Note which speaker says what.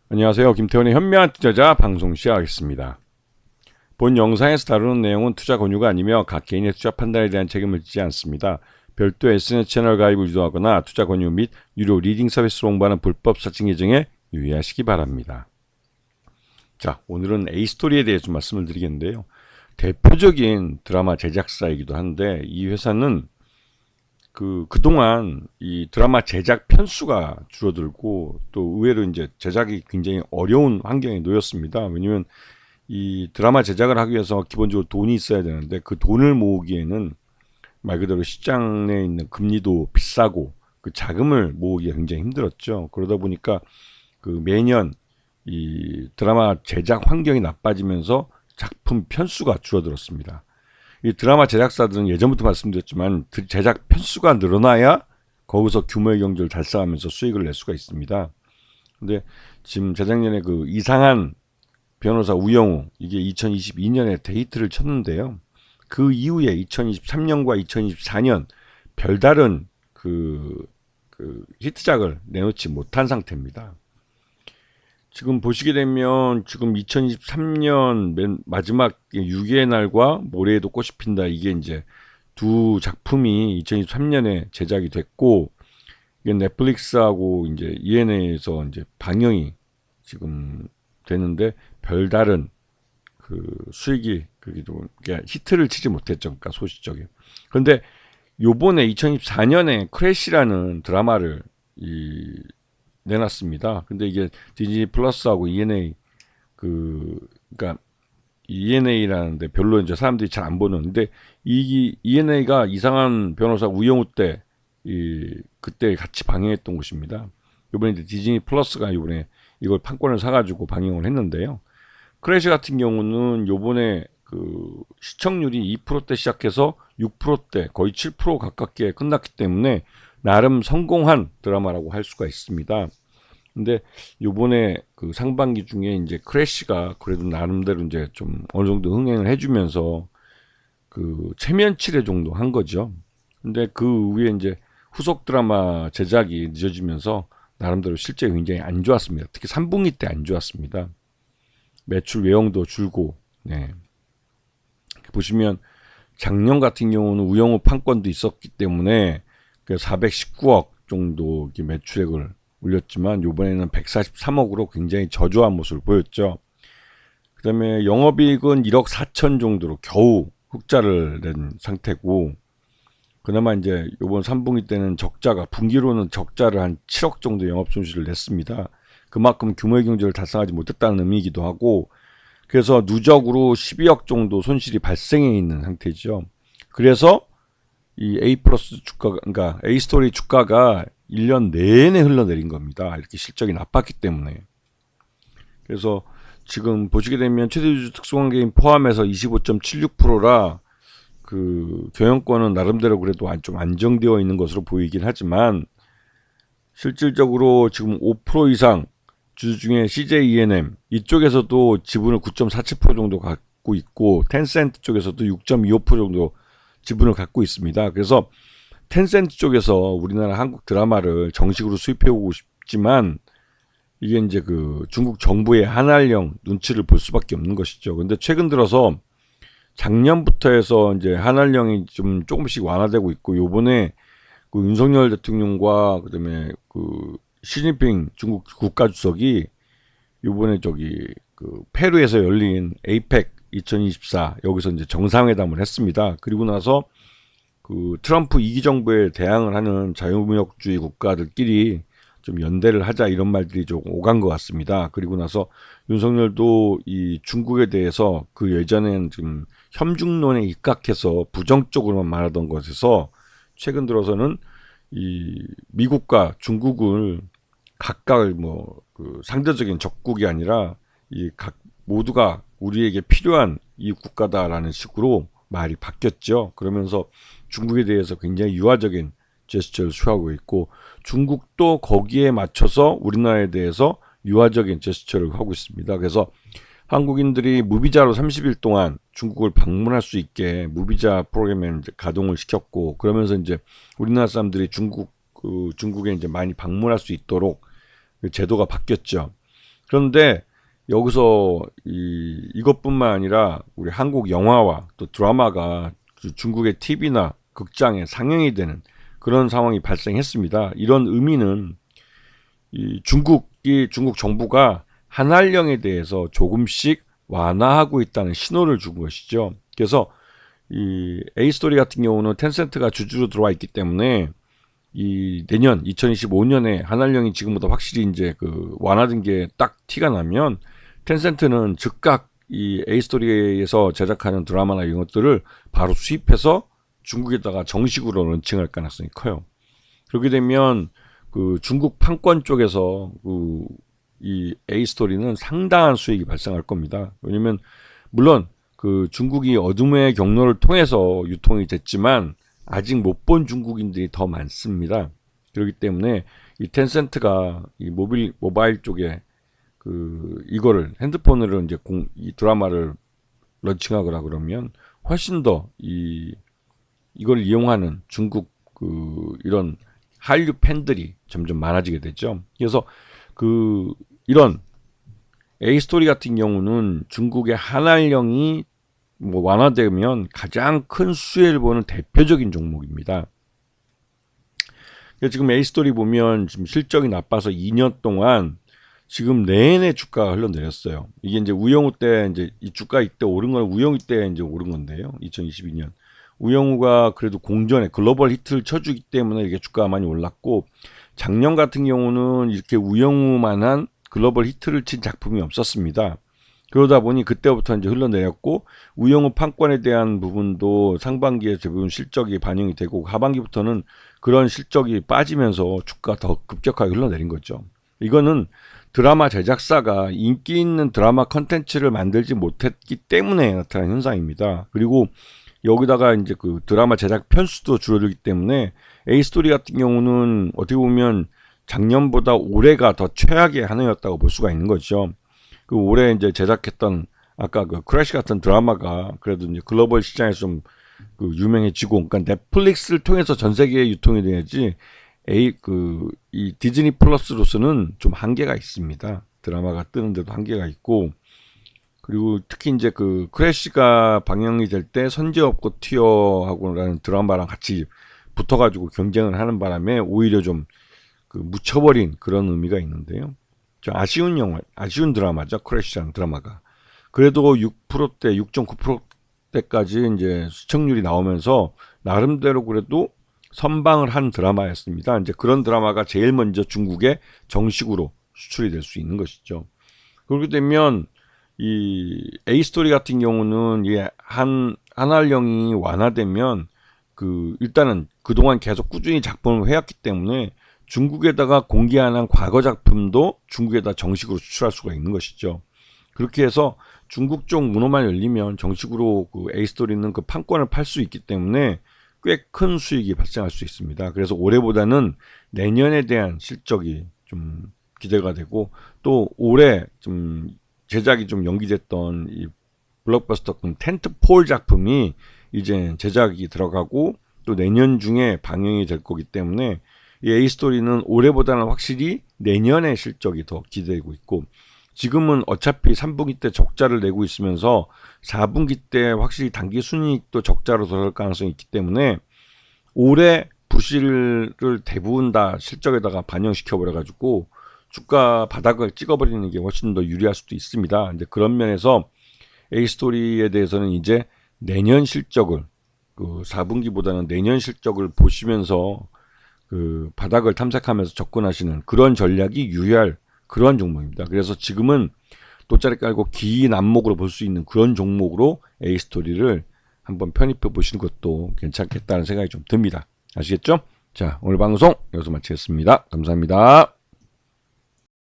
Speaker 1: 안녕하세요. 김태원의 현명한 투자자 방송 시작하겠습니다. 본 영상에서 다루는 내용은 투자 권유가 아니며 각 개인의 투자 판단에 대한 책임을 지지 않습니다. 별도 SNS 채널 가입을 유도하거나 투자 권유 및 유료 리딩 서비스로 홍보하는 불법 사칭 계정에 유의하시기 바랍니다. 자, 오늘은 A스토리에 대해서 말씀을 드리겠는데요. 대표적인 드라마 제작사이기도 한데 이 회사는 그동안 이 드라마 제작 편수가 줄어들고 또 의외로 이제 제작이 굉장히 어려운 환경에 놓였습니다. 왜냐면 이 드라마 제작을 하기 위해서 기본적으로 돈이 있어야 되는데 그 돈을 모으기에는 말 그대로 시장에 있는 금리도 비싸고 그 자금을 모으기가 굉장히 힘들었죠. 그러다 보니까 그 매년 이 드라마 제작 환경이 나빠지면서 작품 편수가 줄어들었습니다. 이 드라마 제작사들은 예전부터 말씀드렸지만 제작 편수가 늘어나야 거기서 규모의 경제를 달성하면서 수익을 낼 수가 있습니다. 근데 지금 재작년에 그 이상한 변호사 우영우 이게 2022년에 데이트를 쳤는데요. 그 이후에 2023년과 2024년 별다른 그 히트작을 내놓지 못한 상태입니다. 지금 보시게 되면 지금 2023년 맨 마지막 6위의 날과 모래에도 꽃이 핀다 이게 이제 두 작품이 2023년에 제작이 됐고 이게 넷플릭스하고 이제 ENA에서 이제 방영이 지금 되는데 별다른 그 수익이 그게 좀 히트를 치지 못했죠. 그러니까 소시적인. 그런데 요번에 2024년에 크래시라는 드라마를 내놨습니다. 근데 이게 디즈니 플러스하고 ENA 그러니까 ENA라는데 별로 이제 사람들이 잘 안 보는. 근데 이 ENA가 이상한 변호사 우영우 때 그때 같이 방영했던 곳입니다. 이번에 이제 디즈니 플러스가 이번에 이걸 판권을 사가지고 방영을 했는데요. 크래시 같은 경우는 요번에 그 시청률이 2%대 시작해서 6%대 거의 7% 가깝게 끝났기 때문에 나름 성공한 드라마라고 할 수가 있습니다. 근데 요번에 그 상반기 중에 이제 크래시가 그래도 나름대로 이제 좀 어느 정도 흥행을 해주면서 그 체면 치레 정도 한 거죠. 근데 그 위에 이제 후속 드라마 제작이 늦어지면서 나름대로 실제 굉장히 안 좋았습니다. 특히 3분기 때 안 좋았습니다. 매출 외형도 줄고, 네. 보시면 작년 같은 경우는 우영우 판권도 있었기 때문에 419억 정도 매출액을 올렸지만 이번에는 143억으로 굉장히 저조한 모습을 보였죠. 그 다음에 영업이익은 1억 4천 정도로 겨우 흑자를 낸 상태고 그나마 이제 이번 3분기 때는 적자가 분기로는 적자를 한 7억 정도 영업 손실을 냈습니다. 그만큼 규모의 경제를 달성하지 못했다는 의미이기도 하고 그래서 누적으로 12억 정도 손실이 발생해 있는 상태죠. 그래서 이 A 플러스 주가가, 그러니까 A 스토리 주가가 1년 내내 흘러내린 겁니다. 이렇게 실적이 나빴기 때문에. 그래서 지금 보시게 되면 최대주주 특수관계인 포함해서 25.76%라 그 경영권은 나름대로 그래도 좀 안정되어 있는 것으로 보이긴 하지만 실질적으로 지금 5% 이상 주주 중에 CJ ENM 이쪽에서도 지분을 9.47% 정도 갖고 있고 텐센트 쪽에서도 6.25% 정도 지분을 갖고 있습니다. 그래서 텐센트 쪽에서 우리나라 한국 드라마를 정식으로 수입해 오고 싶지만 이게 이제 그 중국 정부의 한알령 눈치를 볼 수밖에 없는 것이죠. 근데 최근 들어서 작년부터 해서 이제 한알령이 좀 조금씩 완화되고 있고 요번에 그 윤석열 대통령과 그다음에 그 시진핑 중국 국가주석이 요번에 그 페루에서 열린 에이펙 2024 여기서 이제 정상회담을 했습니다. 그리고 나서 그 트럼프 2기 정부에 대항을 하는 자유무역주의 국가들끼리 좀 연대를 하자 이런 말들이 좀 오간 것 같습니다. 그리고 나서 윤석열도 이 중국에 대해서 그 예전엔 지금 협중론에 입각해서 부정적으로만 말하던 것에서 최근 들어서는 이 미국과 중국을 각각 그 상대적인 적국이 아니라 이 각 모두가 우리에게 필요한 이 국가다라는 식으로 말이 바뀌었죠. 그러면서 중국에 대해서 굉장히 유화적인 제스처를 취하고 있고 중국도 거기에 맞춰서 우리나라에 대해서 유화적인 제스처를 하고 있습니다. 그래서 한국인들이 무비자로 30일 동안 중국을 방문할 수 있게 무비자 프로그램을 이제 가동을 시켰고 그러면서 이제 우리나라 사람들이 중국에 이제 많이 방문할 수 있도록 그 제도가 바뀌었죠. 그런데 여기서 이것뿐만 아니라 우리 한국 영화와 또 드라마가 중국의 TV나 극장에 상영이 되는 그런 상황이 발생했습니다. 이런 의미는 중국 정부가 한한령에 대해서 조금씩 완화하고 있다는 신호를 준 것이죠. 그래서 이 A스토리 같은 경우는 텐센트가 주주로 들어와 있기 때문에 이 내년 2025년에 한한령이 지금보다 확실히 이제 완화된 게 딱 티가 나면 텐센트는 즉각 이 A스토리에서 제작하는 드라마나 이런 것들을 바로 수입해서 중국에다가 정식으로 런칭할 가능성이 커요. 그렇게 되면 중국 판권 쪽에서 이 A스토리는 상당한 수익이 발생할 겁니다. 왜냐면 물론 중국이 어둠의 경로를 통해서 유통이 됐지만 아직 못 본 중국인들이 더 많습니다. 그렇기 때문에 이 텐센트가 이 모바일 쪽에 이거를 핸드폰으로 이제 이 드라마를 런칭하거나 그러면 훨씬 더 이걸 이용하는 중국 이런 한류 팬들이 점점 많아지게 되죠. 그래서 이런 A스토리 같은 경우는 중국의 한한령이 완화되면 가장 큰 수혜를 보는 대표적인 종목입니다. 지금 A스토리 보면 지금 실적이 나빠서 2년 동안 지금 내내 주가가 흘러내렸어요. 이게 이제 우영우 때 이제 이 주가 이때 오른 건 우영우 때 이제 오른 건데요. 2022년. 우영우가 그래도 공전에 글로벌 히트를 쳐주기 때문에 이렇게 주가가 많이 올랐고, 작년 같은 경우는 이렇게 우영우만한 글로벌 히트를 친 작품이 없었습니다. 그러다 보니 그때부터 이제 흘러내렸고, 우영우 판권에 대한 부분도 상반기에 대부분 실적이 반영이 되고, 하반기부터는 그런 실적이 빠지면서 주가가 더 급격하게 흘러내린 거죠. 이거는 드라마 제작사가 인기 있는 드라마 컨텐츠를 만들지 못했기 때문에 나타난 현상입니다. 그리고 여기다가 이제 드라마 제작 편수도 줄어들기 때문에 A스토리 같은 경우는 어떻게 보면 작년보다 올해가 더 최악의 한 해였다고 볼 수가 있는 거죠. 올해 이제 제작했던 아까 크래시 같은 드라마가 그래도 이제 글로벌 시장에서 좀 유명해지고, 그러니까 넷플릭스를 통해서 전 세계에 유통이 돼야지 이 디즈니 플러스로서는 좀 한계가 있습니다. 드라마가 뜨는데도 한계가 있고, 그리고 특히 이제 크래시가 방영이 될 때 선제업고 튀어하고라는 드라마랑 같이 붙어가지고 경쟁을 하는 바람에 오히려 좀 묻혀버린 그런 의미가 있는데요. 좀 아쉬운 드라마죠. 크래시라는 드라마가. 그래도 6%대, 6.9%대까지 이제 시청률이 나오면서 나름대로 그래도 선방을 한 드라마였습니다. 이제 그런 드라마가 제일 먼저 중국에 정식으로 수출이 될 수 있는 것이죠. 그렇게 되면 이 A스토리 같은 경우는 한한령이 완화되면 일단은 그동안 계속 꾸준히 작품을 해왔기 때문에 중국에다가 공개한 과거 작품도 중국에다 정식으로 수출할 수가 있는 것이죠. 그렇게 해서 중국 쪽 문호만 열리면 정식으로 A스토리는 판권을 팔 수 있기 때문에 꽤 큰 수익이 발생할 수 있습니다. 그래서 올해보다는 내년에 대한 실적이 좀 기대가 되고, 또 올해 좀 제작이 좀 연기됐던 이 블록버스터 텐트폴 작품이 이제 제작이 들어가고 또 내년 중에 방영이 될 거기 때문에 이 A스토리는 올해보다는 확실히 내년의 실적이 더 기대되고 있고, 지금은 어차피 3분기 때 적자를 내고 있으면서 4분기 때 확실히 단기 순이익도 적자로 돌아갈 가능성이 있기 때문에 올해 부실을 대부분 다 실적에다가 반영시켜 버려가지고 주가 바닥을 찍어버리는 게 훨씬 더 유리할 수도 있습니다. 이제 그런 면에서 A스토리에 대해서는 이제 내년 실적을 4분기보다는 내년 실적을 보시면서 바닥을 탐색하면서 접근하시는 그런 전략이 유효할 그런 종목입니다. 그래서 지금은 돗자리 깔고 긴 안목으로 볼 수 있는 그런 종목으로 A스토리를 한번 편입해 보시는 것도 괜찮겠다는 생각이 좀 듭니다. 아시겠죠? 자, 오늘 방송 여기서 마치겠습니다. 감사합니다.